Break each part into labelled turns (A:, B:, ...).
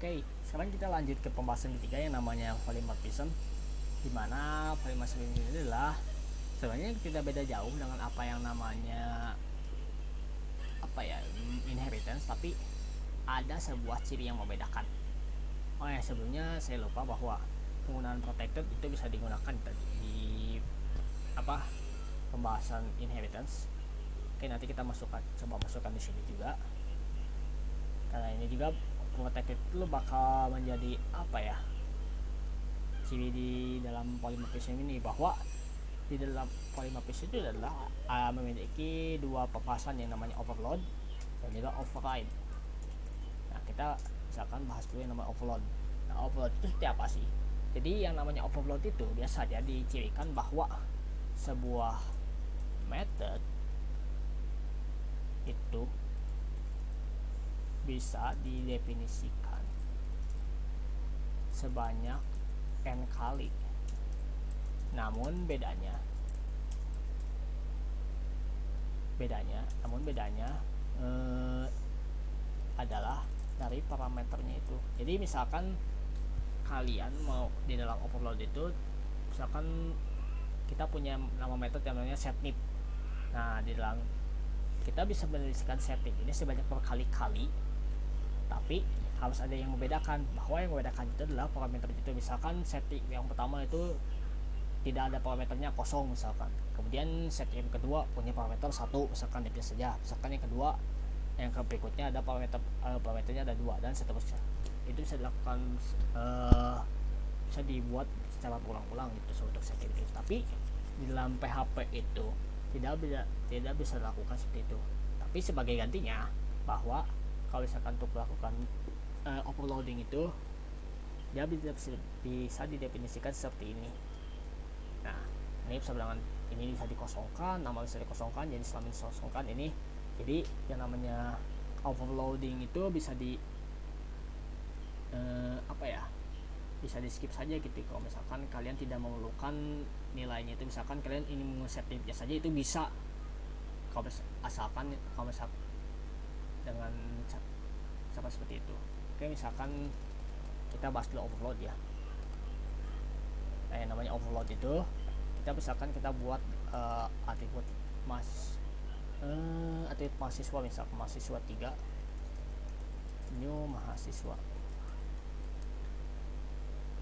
A: Oke, sekarang kita lanjut ke pembahasan ketiga yang namanya polymorphism, di mana polymorphism ini adalah sebenarnya tidak beda jauh dengan apa yang namanya inheritance, tapi ada sebuah ciri yang membedakan. Oh ya, sebelumnya saya lupa bahwa penggunaan protected itu bisa digunakan di pembahasan inheritance. Oke, nanti kita coba masukkan di sini juga, karena ini juga protected itu bakal menjadi ciri di dalam polymorphism ini, bahwa di dalam polymorphism itu adalah memiliki dua papasan yang namanya overload dan juga override. Nah, kita misalkan bahas dulu yang namanya overload. Nah, overload itu seperti apa sih? Jadi yang namanya overload itu biasa saja dicirikan bahwa sebuah method itu bisa didefinisikan sebanyak n kali. Namun bedanya adalah dari parameternya itu. Jadi misalkan kalian mau di dalam overload itu, misalkan kita punya nama metode yang namanya setNip. Nah, di dalam kita bisa menuliskan setNip ini sebanyak berkali-kali, tapi harus ada yang membedakan, bahwa yang membedakan itu adalah parameter itu. Misalkan setNip yang pertama itu tidak ada parameternya, kosong misalkan. Kemudian set yang kedua punya parameter 1, misalkan nipnya saja. Misalkan yang kedua, yang berikutnya ada parameternya ada 2, dan seterusnya. Itu bisa dilakukan, bisa dibuat secara berulang-ulang gitu untuk set itu. Tapi di dalam PHP itu tidak bisa dilakukan seperti itu. Tapi sebagai gantinya, bahwa kalau misalkan untuk melakukan overloading itu, dia bisa didefinisikan seperti ini. Nah, ini seberangan ini bisa dikosongkan, nama bisa dikosongkan, jadi selama dikosongkan ini, jadi yang namanya overloading itu bisa bisa di skip saja gitu. Kalau misalkan kalian tidak memerlukan nilainya itu, misalkan kalian ingin nge-set tipnya saja, itu bisa, asalkan dengan cara seperti itu. Oke, misalkan kita bahas dulu overload ya. Nah, yang namanya overload itu, kita misalkan kita buat atribut mahasiswa, misal mahasiswa 3, new mahasiswa.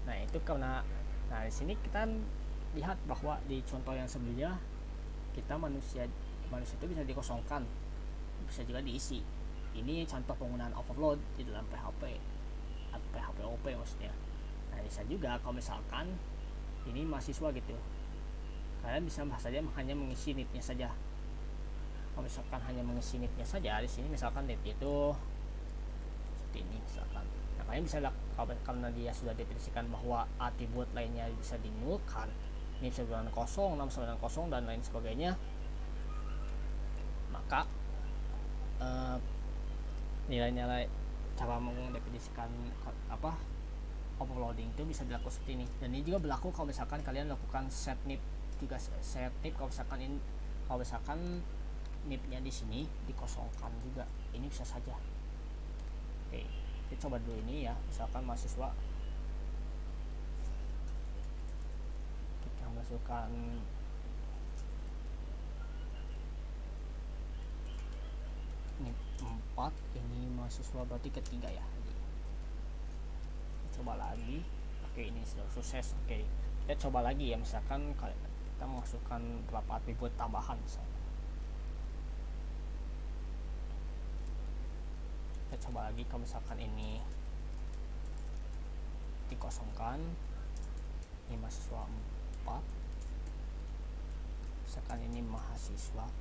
A: Nah, itu karena di sini kita lihat bahwa di contoh yang sebelumnya kita manusia itu bisa dikosongkan, bisa juga diisi. Ini contoh penggunaan overload di dalam PHP atau PHP OP maksudnya. Nah, bisa juga kalau misalkan ini mahasiswa gitu, kalian bisa saja hanya mengisi nitnya saja. Kalau misalkan hanya mengisi nitnya saja, di sini misalkan nit itu seperti ini misalkan. Nah, kalian bisa karena dia sudah definisikan bahwa atribut lainnya bisa dinulkan, ini bisa dengan kosong, 690 dan lain sebagainya, maka nilai-nilai cara mendefinisikan overloading itu bisa dilakukan seperti ini. Dan ini juga berlaku kalau misalkan kalian lakukan setNip juga. SetNip kalau misalkan nipnya di sini dikosongkan juga, ini bisa saja. Oke, kita coba dulu ini ya. Misalkan mahasiswa, kita masukkan nip 4, ini mahasiswa berarti ketiga ya. Kita coba lagi. Oke, ini sudah sukses. Oke, kita coba lagi ya. Misalkan kita masukkan beberapa atribut tambahan misalnya. Kita coba lagi, kalau misalkan ini dikosongkan, ini mahasiswa 4, misalkan ini mahasiswa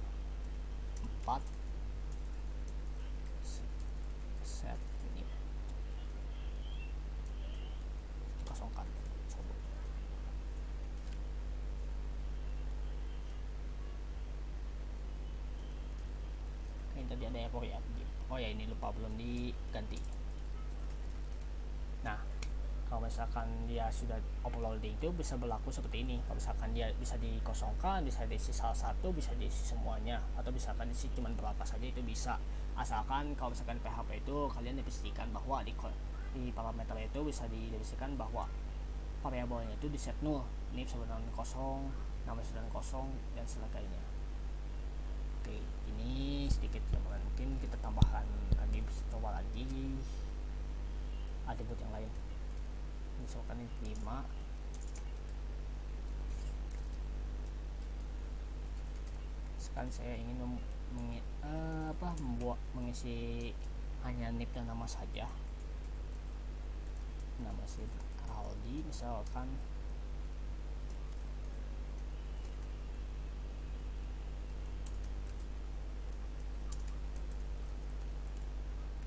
A: 4, set ini dikosongkan. Coba. Ini tadi ada error ya. Oh ya, ini lupa, belum diganti. Nah, kalau misalkan dia sudah overloading itu bisa berlaku seperti ini. Kalau misalkan dia bisa dikosongkan, bisa diisi salah satu, bisa diisi semuanya, atau misalkan diisi cuma berapa saja, itu bisa. Asalkan kalau misalkan PHP itu kalian definisikan bahwa di parameter itu bisa didefinisikan bahwa variabelnya itu di set 0, nip sama dengan kosong, nama sama dengan kosong, dan sebagainya. Oke, ini sedikit teman, mungkin kita tambahkan lagi, coba lagi atribut yang lain. Misalkan ini 5. Sekarang saya ingin mengisi hanya nip dan nama saja. Nama si Aldi misalkan.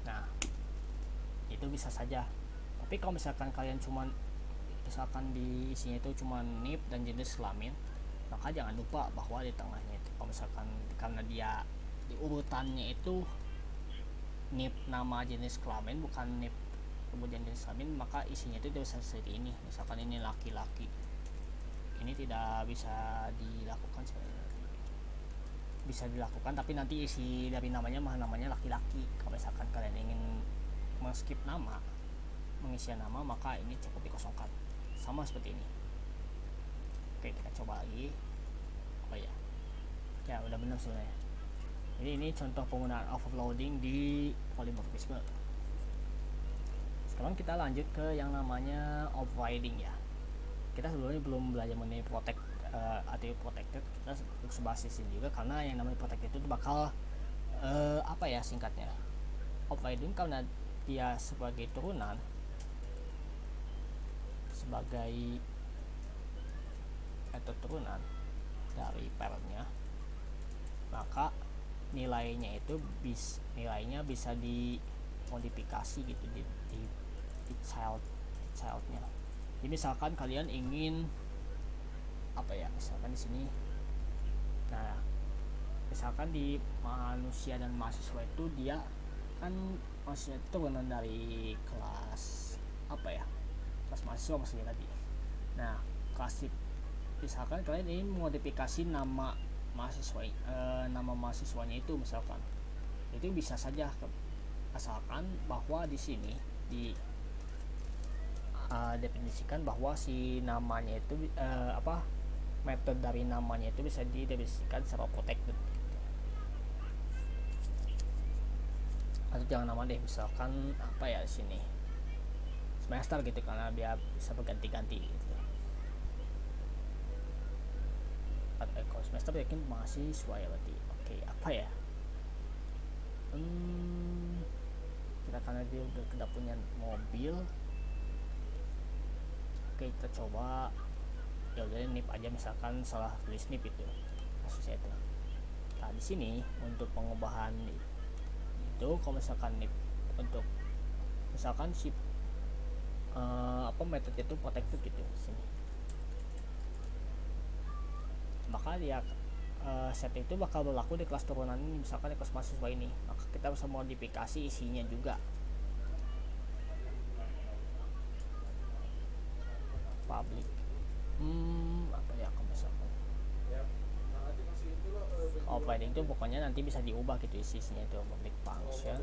A: Nah, itu bisa saja. Tapi kalau misalkan kalian cuman misalkan di isinya itu cuma nip dan jenis kelamin, maka jangan lupa bahwa di tengahnya itu kalau misalkan karena dia di urutannya itu nip nama jenis kelamin bukan nip kemudian jenis kelamin, maka isinya itu bisa seperti ini. Misalkan ini laki-laki, ini tidak bisa dilakukan sebenarnya. Bisa dilakukan tapi nanti isi dari namanya laki-laki. Kalau misalkan kalian ingin men-skip nama, mengisi nama, maka ini cukup dikosongkan sama seperti ini. Oke, kita coba lagi. Oh ya udah benar sebenarnya. Jadi ini contoh penggunaan overloading di polymorphisme. Sekarang kita lanjut ke yang namanya overriding ya. Kita sebelumnya belum belajar mengenai protect atau protected. Kita sebahas di sini juga karena yang namanya protected itu bakal singkatnya overriding karena dia sebagai turunan, sebagai atau turunan dari parentnya, maka nilainya bisa dimodifikasi gitu di childnya. Jadi misalkan kalian ingin misalkan di sini, nah misalkan di manusia dan mahasiswa itu dia kan maksudnya turunan dari kelas kelas mahasiswa maksudnya tadi. Nah, kelas misalkan kalian ingin modifikasi nama mahasiswanya itu misalkan, itu bisa saja asalkan bahwa di sini definisikan bahwa si namanya itu metode dari namanya itu bisa didefinisikan secara protected gitu. Atau jangan nama deh, misalkan di sini semester gitu, karena dia bisa berganti-ganti gitu. Kalau semester yakin mahasiswa ya berarti. Oke, kita karena dia udah punya mobil. Oke, kita coba ya udah nip aja, misalkan salah tulis nip itu kasusnya itu. Nah di sini untuk pengubahan itu kalau misalkan nip untuk misalkan si metode itu protected gitu di sini, maka dia set itu bakal berlaku di kelas turunan ini, misalkan di kelas mahasiswa ini, maka kita bisa modifikasi isinya juga. Public kalau misalkan overriding itu pokoknya nanti bisa diubah gitu isinya itu public function.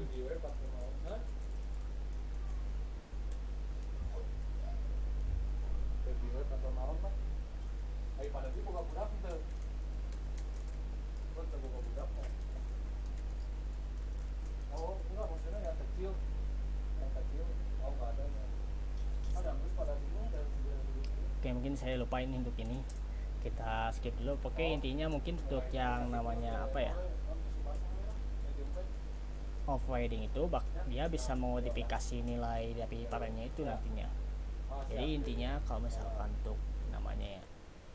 A: Oke, mungkin saya lupain untuk ini, kita skip dulu. Oke, intinya mungkin untuk yang namanya overriding itu dia bisa memodifikasi nilai dari parentnya itu nantinya. Jadi intinya kalau misalkan untuk namanya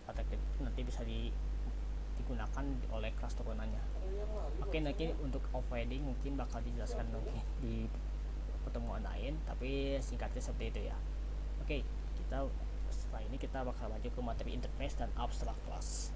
A: protected nanti bisa digunakan oleh kelas turunannya. Oke, nanti untuk overriding mungkin bakal dijelaskan mungkin di pertemuan lain, tapi singkatnya seperti itu ya. Oke, setelah ini kita bakal lanjut ke materi interface dan abstract class.